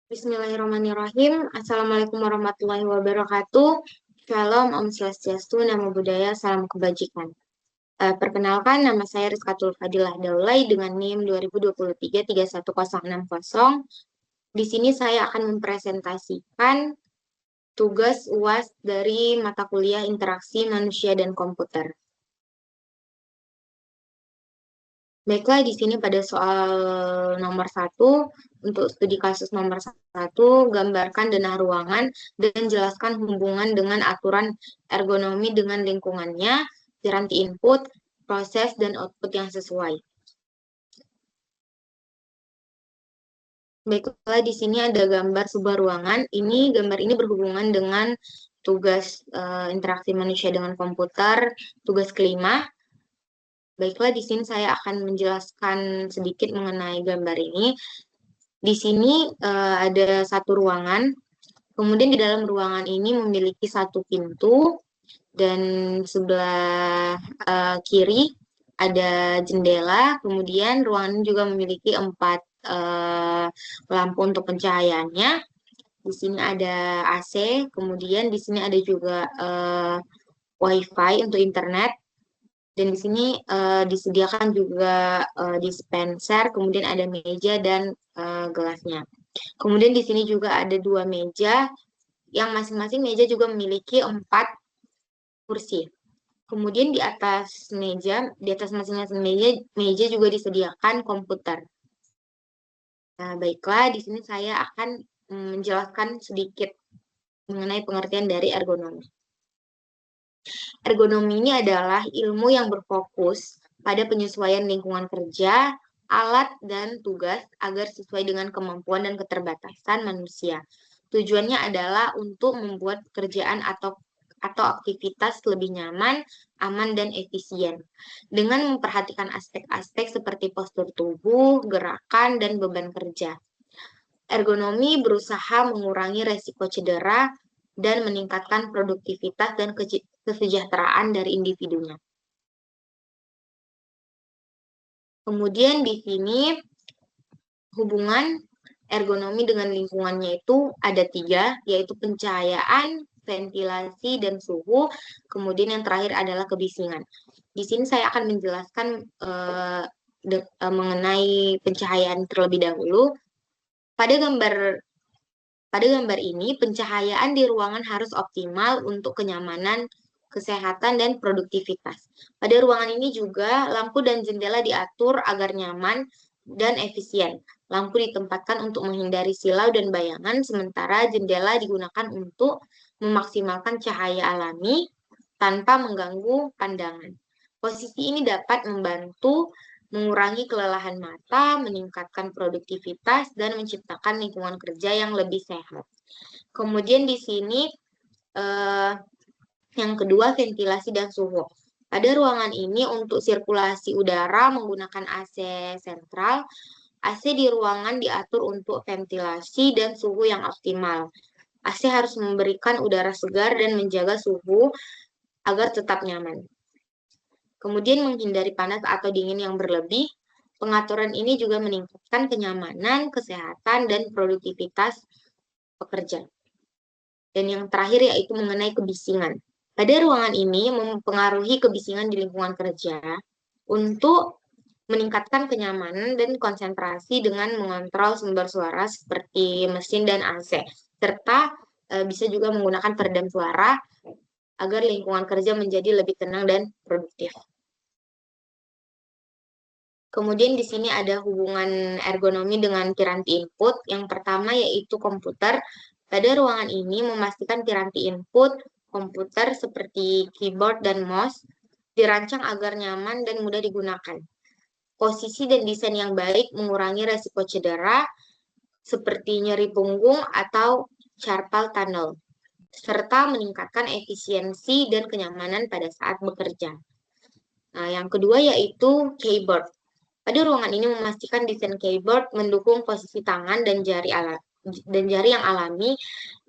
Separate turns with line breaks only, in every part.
Bismillahirrahmanirrahim. Assalamualaikum warahmatullahi wabarakatuh. Shalom, Om Swastiastu, Namo Buddhaya, Salam Kebajikan. Perkenalkan, nama saya Rizkatul Fadilah Daulay dengan NIM 2023-31060. Di sini saya akan mempresentasikan tugas UAS dari mata kuliah Interaksi Manusia dan Komputer. Baiklah, di sini pada soal nomor 1, untuk studi kasus nomor 1, gambarkan denah ruangan dan jelaskan hubungan dengan aturan ergonomi dengan lingkungannya, piranti input, proses, dan output yang sesuai. Baiklah, di sini ada gambar sebuah ruangan. Gambar ini berhubungan dengan tugas interaksi manusia dengan komputer, tugas kelima. Baiklah, di sini saya akan menjelaskan sedikit mengenai gambar ini. Di sini ada satu ruangan, kemudian di dalam ruangan ini memiliki satu pintu, dan sebelah kiri ada jendela, kemudian ruangan ini juga memiliki 4 lampu untuk pencahayaannya. Di sini ada AC, kemudian di sini ada juga WiFi untuk internet. Dan di sini disediakan juga dispenser, kemudian ada meja dan gelasnya. Kemudian di sini juga ada 2 meja, yang masing-masing meja juga memiliki 4 kursi. Kemudian di atas masing-masing meja juga disediakan komputer. Nah, baiklah, di sini saya akan menjelaskan sedikit mengenai pengertian dari ergonomi. Ergonomi ini adalah ilmu yang berfokus pada penyesuaian lingkungan kerja, alat, dan tugas agar sesuai dengan kemampuan dan keterbatasan manusia. Tujuannya adalah untuk membuat pekerjaan atau aktivitas lebih nyaman, aman, dan efisien. Dengan memperhatikan aspek-aspek seperti postur tubuh, gerakan, dan beban kerja. Ergonomi berusaha mengurangi resiko cedera dan meningkatkan produktivitas dan kesejahteraan dari individunya. Kemudian di sini hubungan ergonomi dengan lingkungannya itu ada 3, yaitu pencahayaan, ventilasi, dan suhu. Kemudian yang terakhir adalah kebisingan. Di sini saya akan menjelaskan mengenai pencahayaan terlebih dahulu. Pada gambar ini, pencahayaan di ruangan harus optimal untuk kenyamanan, kesehatan, dan produktivitas. Pada ruangan ini juga, lampu dan jendela diatur agar nyaman dan efisien. Lampu ditempatkan untuk menghindari silau dan bayangan, sementara jendela digunakan untuk memaksimalkan cahaya alami tanpa mengganggu pandangan. Posisi ini dapat membantu mengurangi kelelahan mata, meningkatkan produktivitas, dan menciptakan lingkungan kerja yang lebih sehat. Kemudian di sini yang kedua, ventilasi dan suhu. Pada ruangan ini untuk sirkulasi udara menggunakan AC sentral. AC di ruangan diatur untuk ventilasi dan suhu yang optimal. AC harus memberikan udara segar dan menjaga suhu agar tetap nyaman. Kemudian menghindari panas atau dingin yang berlebih. Pengaturan ini juga meningkatkan kenyamanan, kesehatan, dan produktivitas pekerja. Dan yang terakhir yaitu mengenai kebisingan. Pada ruangan ini mempengaruhi kebisingan di lingkungan kerja untuk meningkatkan kenyamanan dan konsentrasi dengan mengontrol sumber suara seperti mesin dan AC, serta bisa juga menggunakan peredam suara agar lingkungan kerja menjadi lebih tenang dan produktif. Kemudian di sini ada hubungan ergonomi dengan piranti input. Yang pertama yaitu komputer. Pada ruangan ini memastikan piranti input komputer seperti keyboard dan mouse dirancang agar nyaman dan mudah digunakan. Posisi dan desain yang baik mengurangi resiko cedera seperti nyeri punggung atau carpal tunnel, serta meningkatkan efisiensi dan kenyamanan pada saat bekerja. Nah, yang kedua yaitu keyboard. Pada ruangan ini memastikan desain keyboard mendukung posisi tangan dan jari yang alami.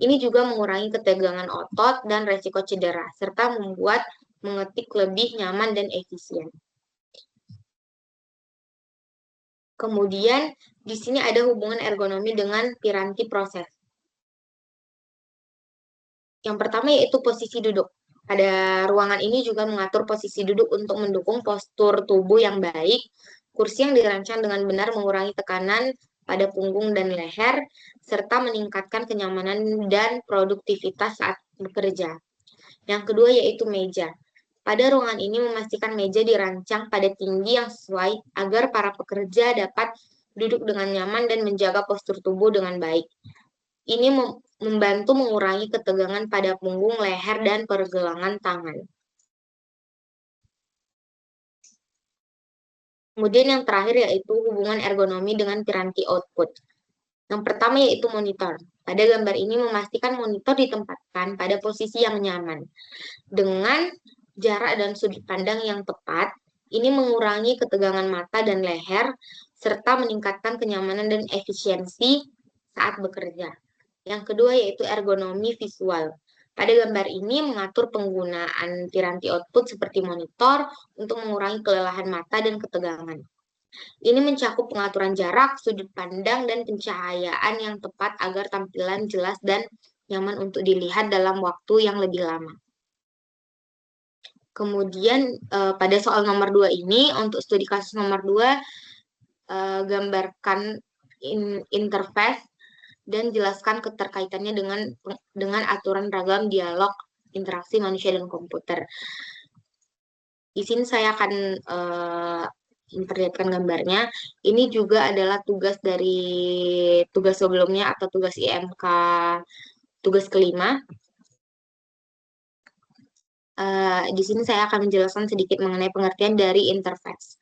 Ini juga mengurangi ketegangan otot dan resiko cedera, serta membuat mengetik lebih nyaman dan efisien. Kemudian di sini ada hubungan ergonomi dengan piranti proses. Yang pertama yaitu posisi duduk. Pada ruangan ini juga mengatur posisi duduk untuk mendukung postur tubuh yang baik. Kursi yang dirancang dengan benar mengurangi tekanan pada punggung dan leher, serta meningkatkan kenyamanan dan produktivitas saat bekerja. Yang kedua yaitu meja. Pada ruangan ini memastikan meja dirancang pada tinggi yang sesuai agar para pekerja dapat duduk dengan nyaman dan menjaga postur tubuh dengan baik. Ini membantu mengurangi ketegangan pada punggung, leher, dan pergelangan tangan. Kemudian yang terakhir yaitu hubungan ergonomi dengan piranti output. Yang pertama yaitu monitor. Pada gambar ini memastikan monitor ditempatkan pada posisi yang nyaman. Dengan jarak dan sudut pandang yang tepat, ini mengurangi ketegangan mata dan leher, serta meningkatkan kenyamanan dan efisiensi saat bekerja. Yang kedua yaitu ergonomi visual. Pada gambar ini mengatur penggunaan piranti output seperti monitor untuk mengurangi kelelahan mata dan ketegangan. Ini mencakup pengaturan jarak, sudut pandang, dan pencahayaan yang tepat agar tampilan jelas dan nyaman untuk dilihat dalam waktu yang lebih lama. Kemudian pada soal nomor 2 ini, untuk studi kasus nomor 2, gambarkan interface dan jelaskan keterkaitannya dengan aturan ragam dialog interaksi manusia dan komputer. Di sini saya akan memperlihatkan gambarnya. Ini juga adalah tugas dari tugas sebelumnya atau tugas IMK tugas kelima. Di sini saya akan menjelaskan sedikit mengenai pengertian dari interface.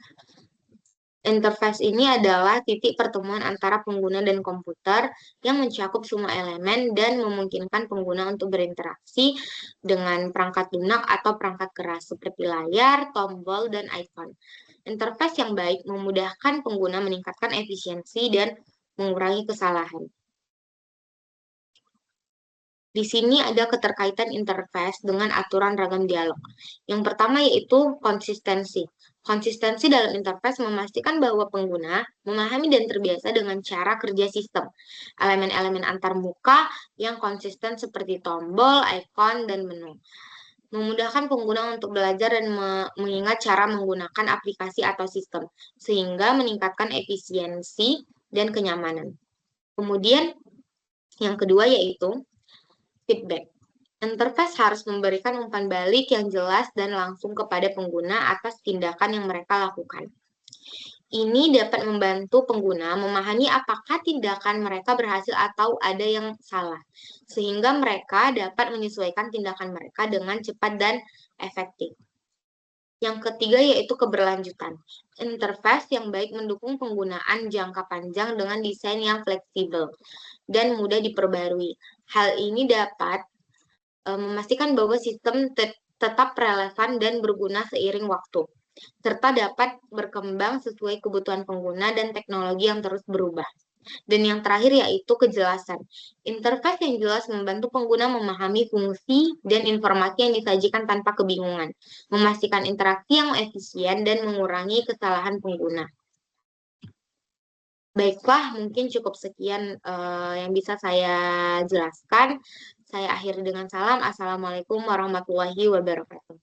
Interface ini adalah titik pertemuan antara pengguna dan komputer yang mencakup semua elemen dan memungkinkan pengguna untuk berinteraksi dengan perangkat lunak atau perangkat keras seperti layar, tombol, dan icon. Interface yang baik memudahkan pengguna meningkatkan efisiensi dan mengurangi kesalahan. Di sini ada keterkaitan interface dengan aturan ragam dialog. Yang pertama yaitu konsistensi. Konsistensi dalam interface memastikan bahwa pengguna memahami dan terbiasa dengan cara kerja sistem. Elemen-elemen antarmuka yang konsisten seperti tombol, icon, dan menu. Memudahkan pengguna untuk belajar dan mengingat cara menggunakan aplikasi atau sistem, sehingga meningkatkan efisiensi dan kenyamanan. Kemudian, yang kedua yaitu feedback. Interface harus memberikan umpan balik yang jelas dan langsung kepada pengguna atas tindakan yang mereka lakukan. Ini dapat membantu pengguna memahami apakah tindakan mereka berhasil atau ada yang salah, sehingga mereka dapat menyesuaikan tindakan mereka dengan cepat dan efektif. Yang ketiga yaitu keberlanjutan. Interface yang baik mendukung penggunaan jangka panjang dengan desain yang fleksibel dan mudah diperbarui. Hal ini dapat memastikan bahwa sistem tetap relevan dan berguna seiring waktu, serta dapat berkembang sesuai kebutuhan pengguna dan teknologi yang terus berubah. Dan yang terakhir yaitu kejelasan. Interface yang jelas membantu pengguna memahami fungsi dan informasi yang disajikan tanpa kebingungan, memastikan interaksi yang efisien dan mengurangi kesalahan pengguna. Baiklah, mungkin cukup sekian yang bisa saya jelaskan. Saya akhiri dengan salam. Assalamualaikum warahmatullahi wabarakatuh.